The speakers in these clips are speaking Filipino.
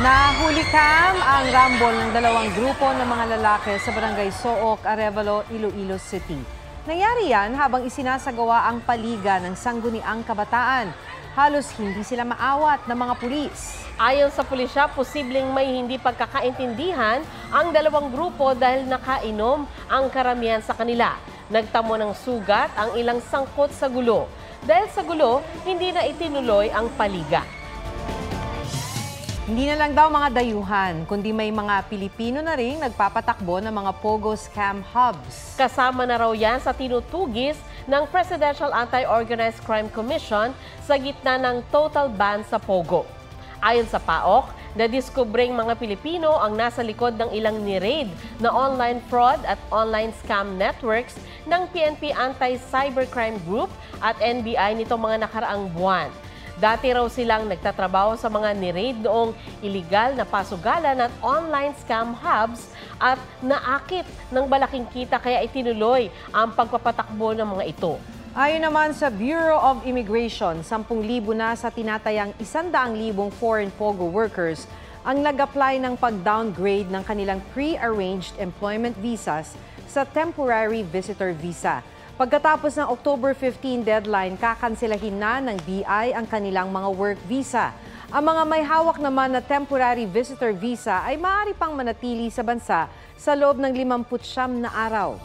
Nahuli kam ang rambol ng dalawang grupo ng mga lalaki sa barangay Sook, Arevalo, Iloilo City. Nangyari yan habang isinasagawa ang paliga ng sangguniang kabataan. Halos hindi sila maawat ng mga pulis. Ayon sa pulisya, posibleng may hindi pagkakaintindihan ang dalawang grupo dahil nakainom ang karamihan sa kanila. Nagtamo ng sugat ang ilang sangkot sa gulo. Dahil sa gulo, hindi na itinuloy ang paliga. Hindi na lang daw mga dayuhan, kundi may mga Pilipino na rin nagpapatakbo ng mga Pogo scam hubs. Kasama na raw yan sa tinutugis ng Presidential Anti-Organized Crime Commission sa gitna ng total ban sa Pogo. Ayon sa PAOK, nadiskubring mga Pilipino ang nasa likod ng ilang ni-raid na online fraud at online scam networks ng PNP Anti-Cybercrime Group at NBI nitong mga nakaraang buwan. Dati raw silang nagtatrabaho sa mga ni-raid noong iligal na pasugalan at online scam hubs at naakit ng malaking kita kaya itinuloy ang pagpapatakbo ng mga ito. Ayon naman sa Bureau of Immigration, 10,000 na sa tinatayang 100,000 foreign Pogo workers ang nag-apply ng pag-downgrade ng kanilang pre-arranged employment visas sa temporary visitor visa. Pagkatapos ng October 15 deadline, kakanselahin na ng BI ang kanilang mga work visa. Ang mga may hawak naman na temporary visitor visa ay maaari pang manatili sa bansa sa loob ng 59 na araw.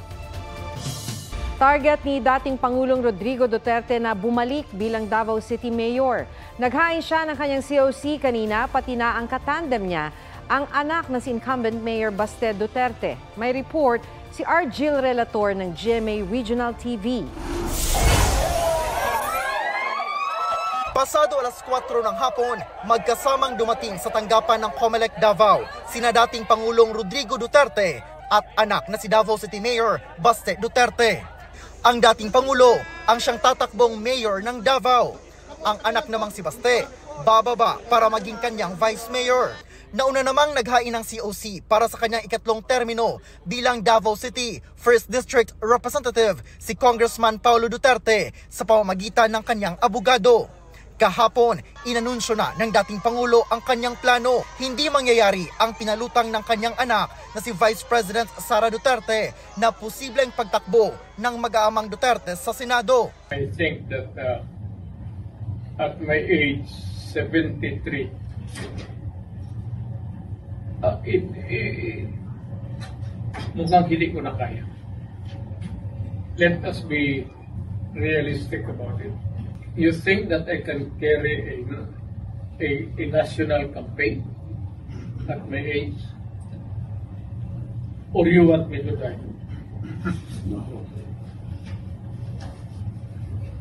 Target ni dating Pangulong Rodrigo Duterte na bumalik bilang Davao City Mayor. Naghain siya ng kanyang COC kanina, pati na ang katandem niya, ang anak na si incumbent Mayor Baste Duterte. May report si Argil Relator ng GMA Regional TV. Pasado alas 4 ng hapon, magkasamang dumating sa tanggapan ng COMELEC Davao sina dating Pangulong Rodrigo Duterte at anak na si Davao City Mayor Baste Duterte. Ang dating Pangulo ang siyang tatakbong mayor ng Davao. Ang anak namang si Baste, bababa para maging kanyang vice mayor. Nauna namang naghain ng COC para sa kanyang ikatlong termino bilang Davao City 1st District Representative si Congressman Paulo Duterte sa pamamagitan ng kanyang abogado. Kahapon, inanunsyo na ng dating Pangulo ang kanyang plano. Hindi mangyayari ang pinalutang ng kanyang anak na si Vice President Sara Duterte na posibleng pagtakbo ng mag-aamang Duterte sa Senado. I think that at my age, 73, mukhang hindi ko na kaya. Let us be realistic about it. You think that I can carry a national campaign at my age? Or you want me to die?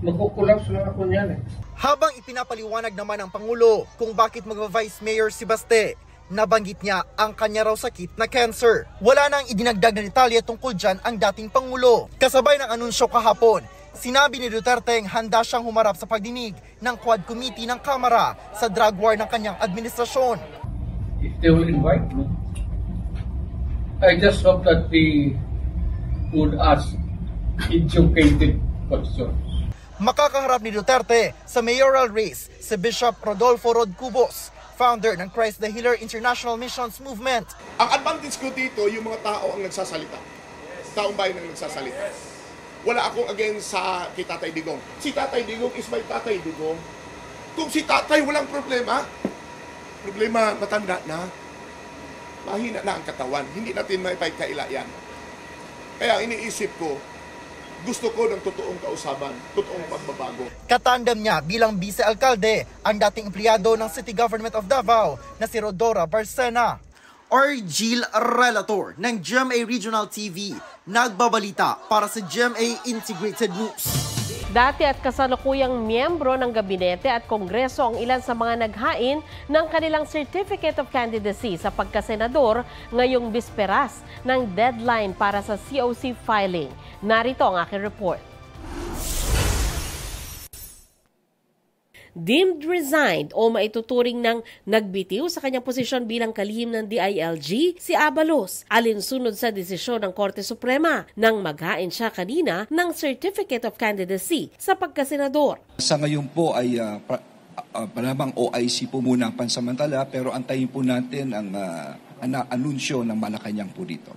Magkukulaps lang ako niyan eh. Habang ipinapaliwanag naman ng Pangulo kung bakit mag-vice mayor si Baste, nabanggit niya ang kanya raw sakit na cancer. Wala nang idinagdag na detalye tungkol dyan ang dating Pangulo. Kasabay ng anunsyo kahapon, sinabi ni Duterte handa siyang humarap sa pagdinig ng Quad Committee ng Kamara sa drug war ng kanyang administrasyon. If they will invite me, I just hope that they would ask educated questions. Makakaharap ni Duterte sa mayoral race si Bishop Rodolfo Rod Cubos, founder ng Christ the Healer International Missions Movement. Ang advantage ko dito, yung mga tao ang nagsasalita. Taong bayan ang nagsasalita. Wala akong against sa kay Tatay Digong. Si Tatay Digong is my Tatay Digong. Kung si Tatay walang problema, matanda na, mahina na ang katawan. Hindi natin may pagkaila yan. Kaya iniisip ko, gusto ko ng totoong kausaban, totoong pagbabago. Katandem niya bilang vice-alkalde ang dating empleyado ng City Government of Davao na si Rodora Barcena. Argil Relator ng GMA Regional TV, nagbabalita para sa GMA Integrated News. Dati at kasalukuyang miyembro ng gabinete at kongreso ang ilan sa mga naghain ng kanilang Certificate of Candidacy sa pagkasenador ngayong bisperas ng deadline para sa COC filing. Narito ang aking report. Deemed resigned o maituturing ng nagbitiw sa kanyang posisyon bilang kalihim ng DILG si Abalos, alinsunod sa desisyon ng Korte Suprema nang maghain siya kanina ng Certificate of Candidacy sa pagkasenador. Sa ngayon po ay malamang OIC po muna pansamantala, pero antayin po natin ang anunsyo ng Malacanang po dito.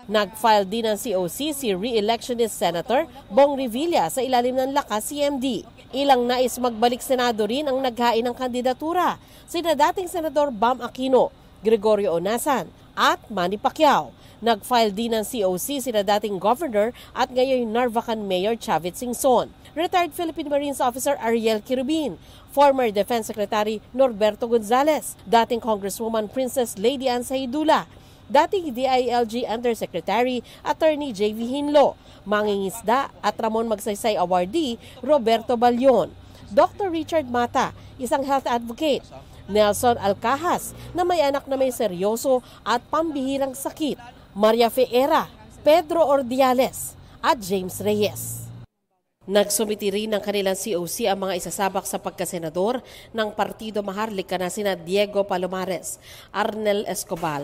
Nag-file din ng COC si re-electionist Senator Bong Revilla sa ilalim ng lakas CMD. Ilang nais magbalik Senado rin ang naghain ng kandidatura, sina dating Senador Bam Aquino, Gregorio Onasan at Manny Pacquiao. Nag-file din ng COC sina dating Governor at ngayon Narvacan Mayor Chavit Singson, retired Philippine Marines Officer Ariel Quirubin, former Defense Secretary Norberto Gonzales, dating Congresswoman Princess Lady Ann Sahidula, dating DILG Undersecretary Attorney J.V. Hinlo, mangingisda at Ramon Magsaysay Awardee Roberto Balyon, Dr. Richard Mata, isang health advocate, Nelson Alcajas na may anak na may seryoso at pambihirang sakit, Maria Feera, Pedro Ordiales at James Reyes. Nagsumiti rin ng kanilang COC ang mga isasabak sa pagkasenador ng Partido Maharlika na sina Diego Palomares, Arnel Escobar,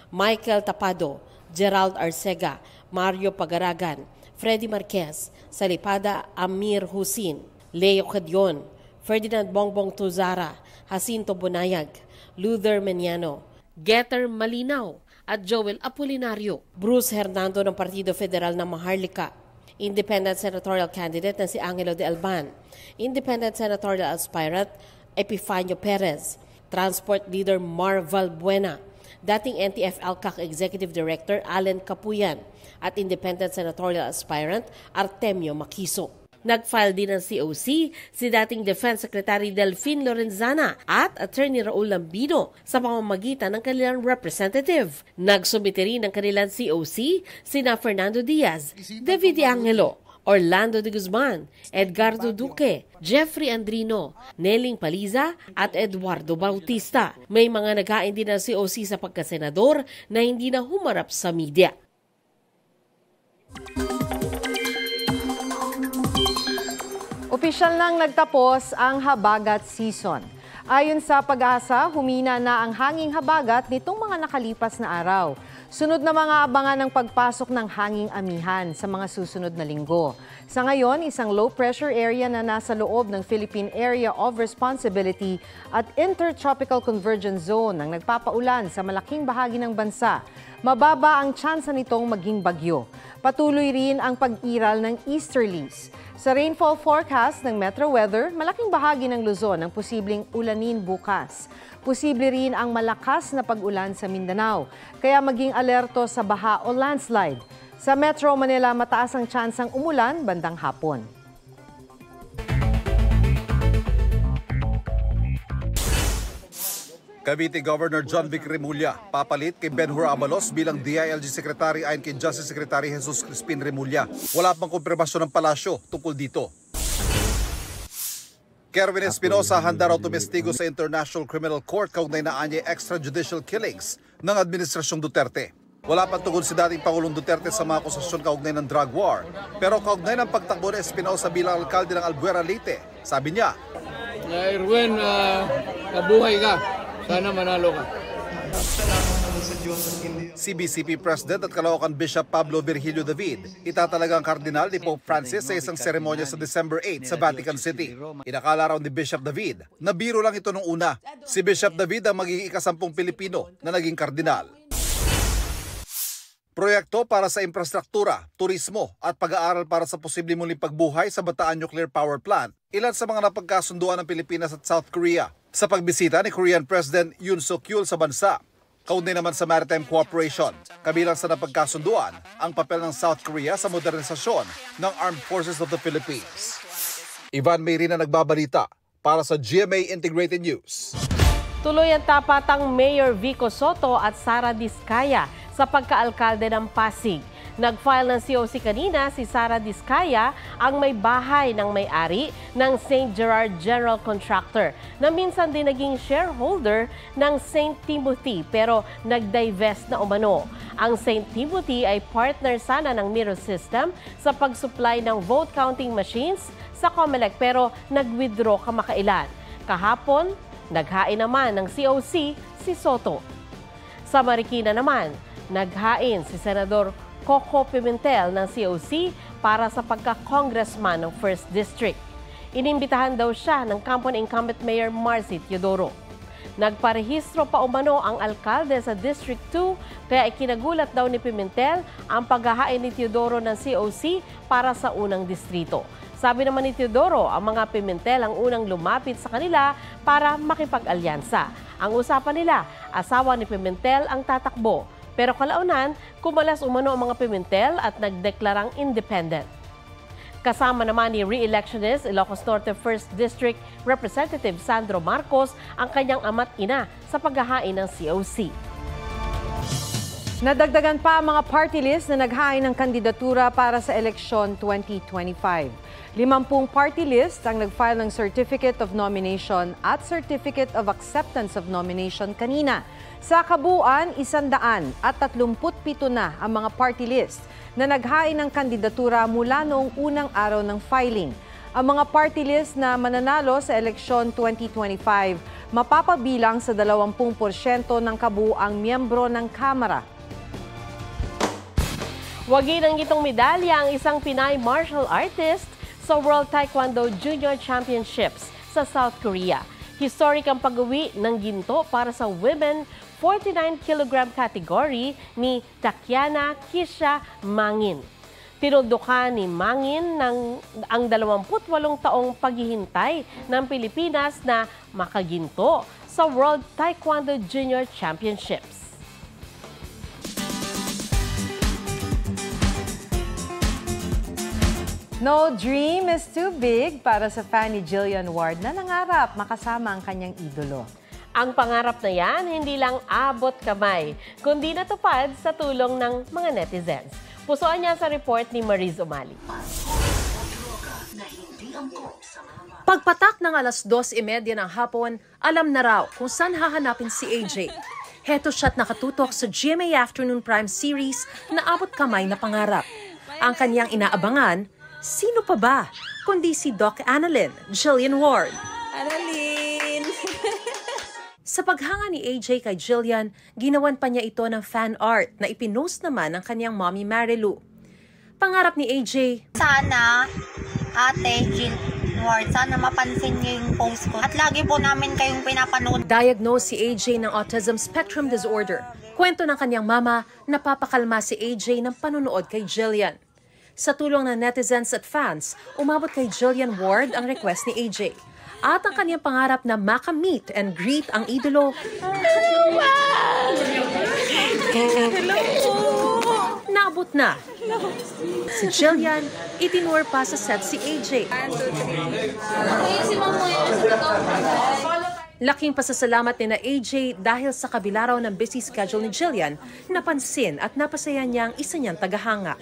Michael Tapado, Gerald Arcega, Mario Pagaragan, Freddy Marquez, Salipada Amir Husin, Leo Cadion, Ferdinand Bongbong Tuzara, Jacinto Bonayag, Luther Meniano, Getter Malinaw at Joel Apolinario. Bruce Hernando ng Partido Federal ng Maharlika, Independent Senatorial Candidate na si Angelo de Alban, Independent Senatorial Aspirant Epifanio Perez, Transport Leader Mar Valbuena, dating NTF-ALCAC Executive Director Allen Capuyan at Independent Senatorial Aspirant Artemio Maquiso. Nag-file din ng COC si dating Defense Secretary Delfin Lorenzana at Attorney Raul Lambino sa pamamagitan ng kanilang representative. Nagsumite rin ng kanilang COC sina Fernando Diaz, David Angelo, Orlando de Guzman, Edgardo Duque, Jeffrey Andrino, Neling Paliza at Eduardo Bautista. May mga naghain din ng COC sa pagkasenador na hindi na humarap sa media. Opisyal nang nagtapos ang habagat season. Ayon sa Pag-asa, humina na ang hanging habagat nitong mga nakalipas na araw. Sunod na mga abangan ng pagpasok ng hanging amihan sa mga susunod na linggo. Sa ngayon, isang low-pressure area na nasa loob ng Philippine Area of Responsibility at Intertropical Convergence Zone ang nagpapaulan sa malaking bahagi ng bansa. Mababa ang tsansa nitong maging bagyo. Patuloy rin ang pag-iral ng easterlies. Sa rainfall forecast ng Metro Weather, malaking bahagi ng Luzon ang posibleng ulanin bukas. Posible rin ang malakas na pag-ulan sa Mindanao, kaya maging alerto sa baha o landslide. Sa Metro Manila, mataas ang tsansang umulan bandang hapon. Cavite Governor John Vic Remulla papalit kay Ben-Hur Abalos bilang DILG Secretary ayon kay Justice Secretary Jesus Crispin Remulla. Wala pang kumpirmasyon ng palasyo tungkol dito. Kerwin Espinosa handa raw tumestigo sa International Criminal Court kaugnay na anya extrajudicial killings ng Administrasyong Duterte. Wala pang tugon si dating Pangulong Duterte sa mga akusasyon kaugnay ng drug war. Pero kaugnay ng pagtakbo ni Espinosa bilang alkalde ng Albuera, Leyte, sabi niya, Erwin, nabuhay ka. Sana manalo ka. CBCP President at Caloocan Bishop Pablo Virgilio David itatalaga ang kardinal ni Pope Francis sa isang seremonya sa December 8 sa Vatican City. Inakala raw ni Bishop David na biro lang ito nung una. Si Bishop David ang magiging ika-10 Pilipino na naging kardinal. Proyekto para sa infrastruktura, turismo at pag-aaral para sa posibleng muling pagbuhay sa Bataan Nuclear Power Plant. Ilan sa mga napagkasunduan ng Pilipinas at South Korea sa pagbisita ni Korean President Yoon Suk-yeol sa bansa. Kaugnay naman sa Maritime Cooperation, kabilang sa napagkasunduan ang papel ng South Korea sa modernisasyon ng Armed Forces of the Philippines. Ivan Mayrina nagbabalita para sa GMA Integrated News. Tuloy ang tapatang Mayor Vico Soto at Sara Diskaya sa pagkaalkalde ng Pasig. Nag-file ng COC kanina si Sara Diskaya, ang may bahay ng may-ari ng St. Gerard General Contractor na minsan din naging shareholder ng St. Timothy pero nag-divest na umano. Ang St. Timothy ay partner sana ng Miro System sa pag-supply ng vote counting machines sa COMELEC pero nag-withdraw kamakailan. Kahapon, naghain naman ng COC si Soto. Sa Marikina naman, naghain si Senador Coco Pimentel ng COC para sa pagka-congressman ng 1st District. Inimbitahan daw siya ng kampo ni incumbent Mayor Marcy Teodoro. Nagparehistro pa umano ang alkalde sa District 2 kaya ikinagulat daw ni Pimentel ang paghahain ni Teodoro ng COC para sa unang distrito. Sabi naman ni Teodoro, ang mga Pimentel ang unang lumapit sa kanila para makipag-alyansa. Ang usapan nila, asawa ni Pimentel ang tatakbo. Pero kalaunan, kumalas umano ang mga Pimentel at nagdeklarang independent. Kasama naman ni re-electionist Ilocos Norte 1st District Representative Sandro Marcos ang kanyang ama't ina sa paghahain ng COC. Nadagdagan pa ang mga party list na naghain ng kandidatura para sa eleksyon 2025. 50 party list ang nag-file ng Certificate of Nomination at Certificate of Acceptance of Nomination kanina. Sa kabuuan, 137 na ang mga party list na naghain ng kandidatura mula noong unang araw ng filing. Ang mga party list na mananalo sa eleksyon 2025 mapapabilang sa 20% ng kabuuang miyembro ng Kamara. Wagi ng gitong medalya ang isang Pinay martial artist sa World Taekwondo Junior Championships sa South Korea. Historic ang pag-uwi ng ginto para sa women 49 kg category ni Takiana Kisha Mangin. Tinuldukan ni Mangin ang 28 taong paghihintay ng Pilipinas na makaginto sa World Taekwondo Junior Championships. No dream is too big para sa fan ni Jillian Ward na nangarap makasama ang kanyang idolo. Ang pangarap na yan, hindi lang abot kamay, kundi natupad sa tulong ng mga netizens. Pusuan niya sa report ni Mariz Umali. Pagpatak ng alas 2:30 ng hapon, alam na raw kung saan hahanapin si AJ. Heto siya't nakatutok sa GMA Afternoon Prime Series na abot kamay na pangarap. Ang kanyang inaabangan, sino pa ba kundi si Doc Annalyn, Jillian Ward. Annalyn! Sa paghanga ni AJ kay Jillian, ginawan pa niya ito ng fan art na ipinost naman ng kanyang mommy Marilu. Pangarap ni AJ, Sana, Ate Jill Ward, sana mapansin niyo yung post ko. At lagi po namin kayong pinapanood. Diagnosed si AJ ng autism spectrum disorder. Kwento ng kanyang mama, napapakalma si AJ ng panunood kay Jillian. Sa tulong ng netizens at fans, umabot kay Jillian Ward ang request ni AJ. At ang kanyang pangarap na maka-meet and greet ang idolo. Naabot na. Si Jillian, itinur pa sa set si AJ. Laking pasasalamat ni na AJ dahil sa kabila raw ng busy schedule ni Jillian, napansin at napasaya niya ang isa niyang tagahanga.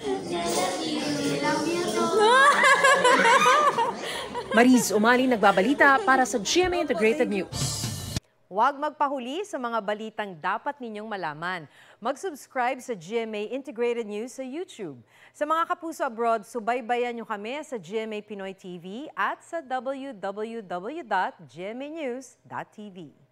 Mariz Umali nagbabalita para sa GMA Integrated News. Huwag magpahuli sa mga balitang dapat ninyong malaman. Mag-subscribe sa GMA Integrated News sa YouTube. Sa mga kapuso abroad, subaybayan nyo kami sa GMA Pinoy TV at sa www.gmanews.tv.